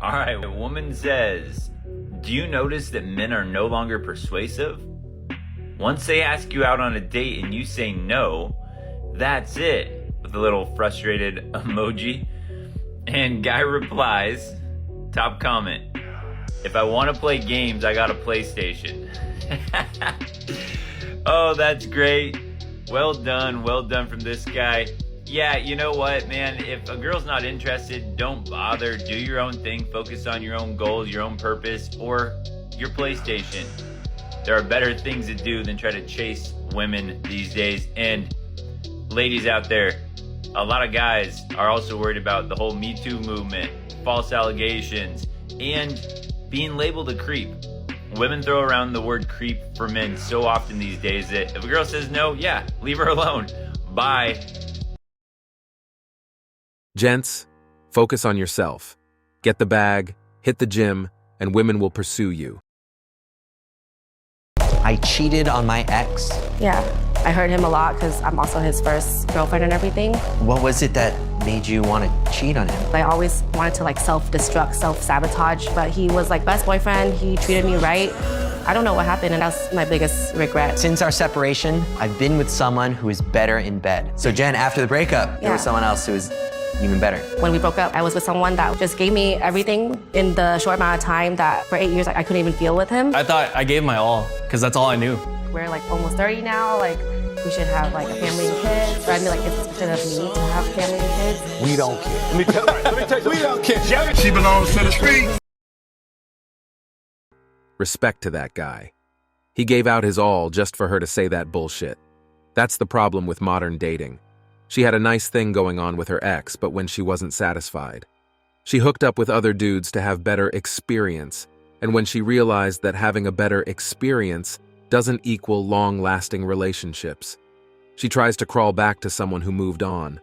All right, a woman says, do you notice that men are no longer persuasive? Once they ask you out on a date and you say no, that's it, with a little frustrated emoji. And guy replies, top comment, if I want to play games, I got a PlayStation. Oh, that's great. Well done from this guy. Yeah, you know what, man? If a girl's not interested, don't bother. Do your own thing. Focus on your own goals, your own purpose, or your PlayStation. There are better things to do than try to chase women these days. And ladies out there, a lot of guys are also worried about the whole Me Too movement, false allegations, and being labeled a creep. Women throw around the word creep for men so often these days that if a girl says no, yeah, leave her alone. Bye. Gents, focus on yourself. Get the bag, hit the gym, and women will pursue you. I cheated on my ex. Yeah, I hurt him a lot because I'm also his first girlfriend and everything. What was it that made you want to cheat on him? I always wanted to self-destruct, self-sabotage, but he was best boyfriend. He treated me right. I don't know what happened, and that's my biggest regret. Since our separation, I've been with someone who is better in bed. So Jen, after the breakup, there was someone else who was even better. When we broke up, I was with someone that just gave me everything in the short amount of time that for 8 years I couldn't even feel with him. I thought I gave my all, because that's all I knew. We're almost 30 now, we should have a family and kids. But I mean it's expected of me to have family and kids. We don't care. Let me tell you, we don't care. She belongs to the streets. Respect to that guy. He gave out his all just for her to say that bullshit. That's the problem with modern dating. She had a nice thing going on with her ex, but when she wasn't satisfied, she hooked up with other dudes to have better experience, and when she realized that having a better experience doesn't equal long-lasting relationships, she tries to crawl back to someone who moved on.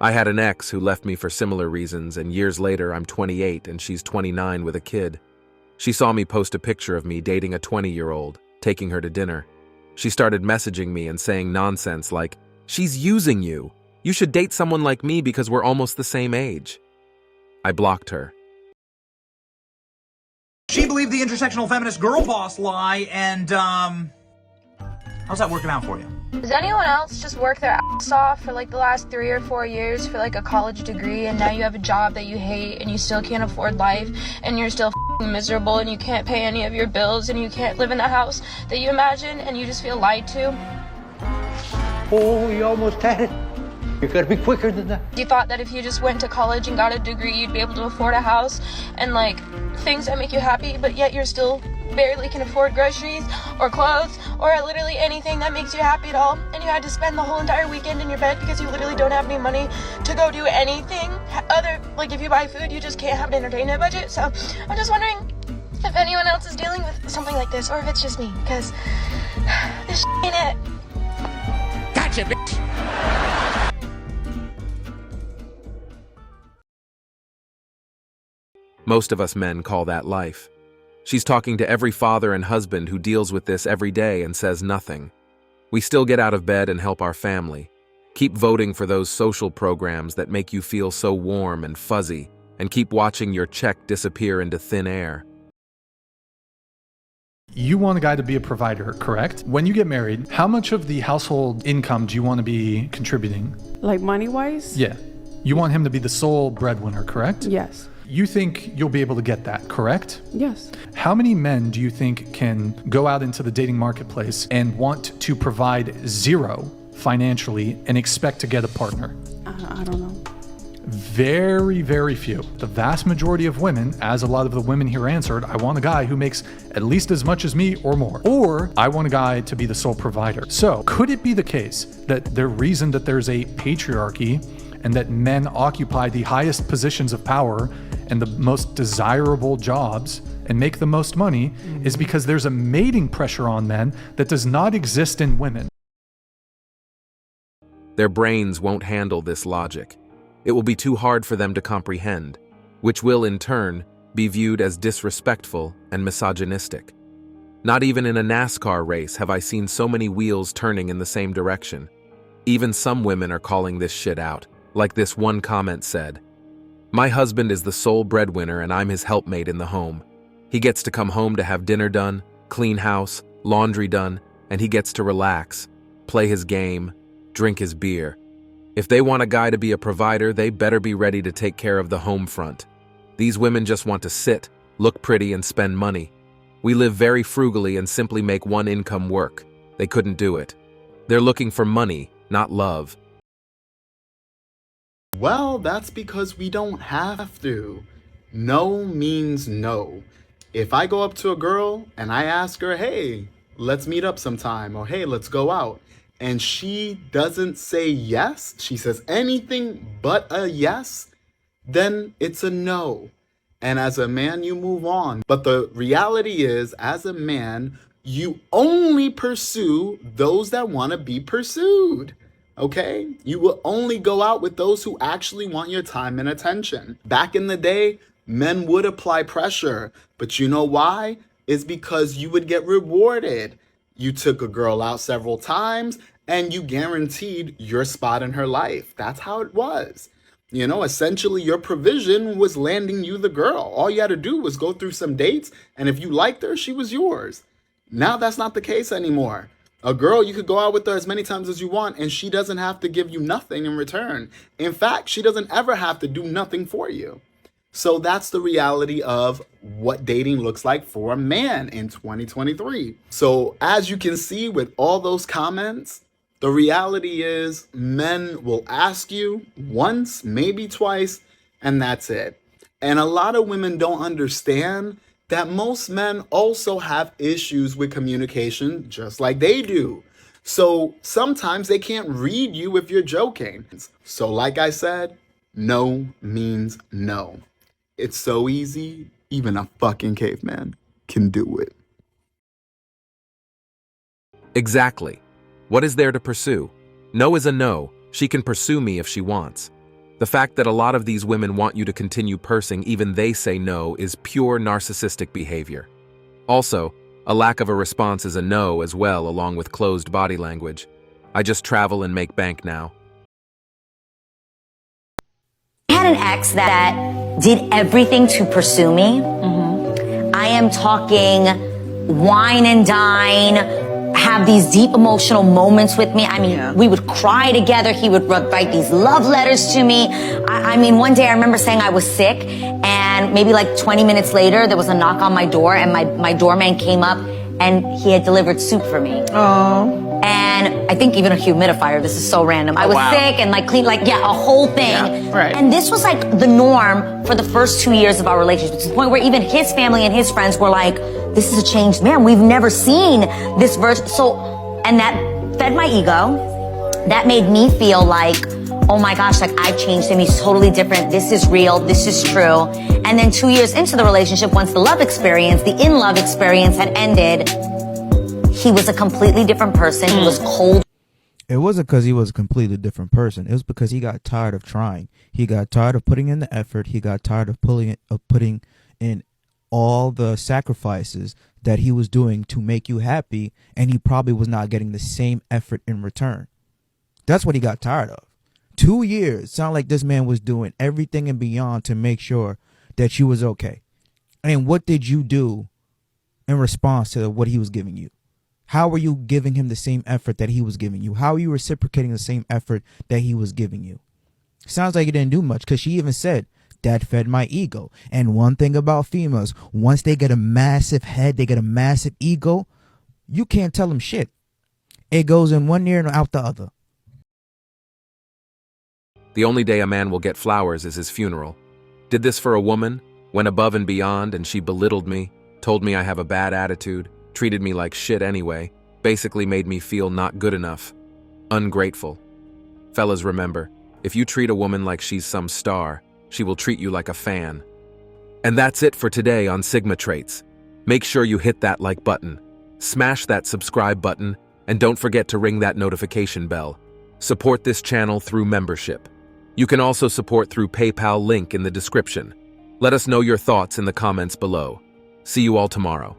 I had an ex who left me for similar reasons, and years later I'm 28 and she's 29 with a kid. She saw me post a picture of me dating a 20-year-old, taking her to dinner. She started messaging me and saying nonsense like, "She's using you. You should date someone like me because we're almost the same age." I blocked her. She believed the intersectional feminist girl boss lie, and how's that working out for you? Does anyone else just work their ass off for the last 3 or 4 years for a college degree, and now you have a job that you hate and you still can't afford life and you're still miserable and you can't pay any of your bills and you can't live in the house that you imagine and you just feel lied to? Oh, you almost had it. You gotta be quicker than that. You thought that if you just went to college and got a degree, you'd be able to afford a house and things that make you happy, but yet you're still barely can afford groceries or clothes or literally anything that makes you happy at all, and you had to spend the whole entire weekend in your bed because you literally don't have any money to go do anything other, if you buy food, you just can't have an entertainment budget. So I'm just wondering if anyone else is dealing with something like this, or if it's just me, because this ain't it. Gotcha, bitch. Most of us men call that life. She's talking to every father and husband who deals with this every day and says nothing. We still get out of bed and help our family. Keep voting for those social programs that make you feel so warm and fuzzy, and keep watching your check disappear into thin air. You want a guy to be a provider, correct? When you get married, how much of the household income do you want to be contributing? Money-wise? Yeah. You want him to be the sole breadwinner, correct? Yes. You think you'll be able to get that, correct? Yes. How many men do you think can go out into the dating marketplace and want to provide zero financially and expect to get a partner? I don't know. Very, very few. The vast majority of women, as a lot of the women here answered, I want a guy who makes at least as much as me or more. Or I want a guy to be the sole provider. So could it be the case that the reason that there's a patriarchy and that men occupy the highest positions of power and the most desirable jobs and make the most money is because there's a mating pressure on men that does not exist in women? Their brains won't handle this logic. It will be too hard for them to comprehend, which will, in turn, be viewed as disrespectful and misogynistic. Not even in a NASCAR race have I seen so many wheels turning in the same direction. Even some women are calling this shit out, like this one comment said, My husband is the sole breadwinner and I'm his helpmate in the home. He gets to come home to have dinner done, clean house, laundry done, and he gets to relax, play his game, drink his beer. If they want a guy to be a provider, they better be ready to take care of the home front. These women just want to sit, look pretty, and spend money. We live very frugally and simply make one income work. They couldn't do it. They're looking for money, not love. Well, that's because we don't have to. No means no. If I go up to a girl and I ask her, hey, let's meet up sometime, or hey, let's go out, and she doesn't say yes, she says anything but a yes, then it's a no. And as a man, you move on. But the reality is, as a man, you only pursue those that want to be pursued. Okay? You will only go out with those who actually want your time and attention. Back in the day, men would apply pressure, but you know why? It's because you would get rewarded. You took a girl out several times and you guaranteed your spot in her life. That's how it was. You know, essentially your provision was landing you the girl. All you had to do was go through some dates, and if you liked her, she was yours. Now that's not the case anymore. A girl, you could go out with her as many times as you want, and she doesn't have to give you nothing in return. In fact, she doesn't ever have to do nothing for you. So that's the reality of what dating looks like for a man in 2023. So as you can see with all those comments, the reality is men will ask you once, maybe twice, and that's it. And a lot of women don't understand that most men also have issues with communication just like they do. So sometimes they can't read you if you're joking. So like I said, no means no. It's so easy, even a fucking caveman can do it. Exactly. What is there to pursue? No is a no. She can pursue me if she wants. The fact that a lot of these women want you to continue pursing even they say no is pure narcissistic behavior. Also, a lack of a response is a no as well, along with closed body language. I just travel and make bank now. I had an ex that did everything to pursue me. I am talking wine and dine, have these deep emotional moments with me. I mean, we would cry together. He would write these love letters to me. I mean, one day I remember saying I was sick, and maybe like 20 minutes later, there was a knock on my door, and my doorman came up, and he had delivered soup for me. Oh. And I think even a humidifier. This is so random. I was sick and like clean, like, a whole thing. Yeah, right. And this was like the norm for the first 2 years of our relationship, to the point where even his family and his friends were like, this is a changed man. We've never seen this version. So, and that fed my ego. That made me feel like, oh my gosh, like I've changed him. He's totally different. This is real. This is true. And then 2 years into the relationship, once the love experience, the in-love experience had ended, he was a completely different person. He was cold. It wasn't because he was a completely different person. It was because he got tired of trying. He got tired of putting in the effort. He got tired of putting in all the sacrifices that he was doing to make you happy, and he probably was not getting the same effort in return. That's what he got tired of. 2 years. Sound like this man was doing everything and beyond to make sure that you was okay. And what did you do in response to what he was giving you? How were you giving him the same effort that he was giving you? How are you reciprocating the same effort that he was giving you? Sounds like you didn't do much, because she even said, that fed my ego. And one thing about females, once they get a massive head, they get a massive ego, you can't tell them shit. It goes in one ear and out the other. The only day a man will get flowers is his funeral. Did this for a woman, went above and beyond, and she belittled me, told me I have a bad attitude, treated me like shit anyway, basically made me feel not good enough. Ungrateful. Fellas, remember, if you treat a woman like she's some star, she will treat you like a fan. And that's it for today on Sigma Traits. Make sure you hit that like button, smash that subscribe button, and don't forget to ring that notification bell. Support this channel through membership. You can also support through PayPal, link in the description. Let us know your thoughts in the comments below. See you all tomorrow.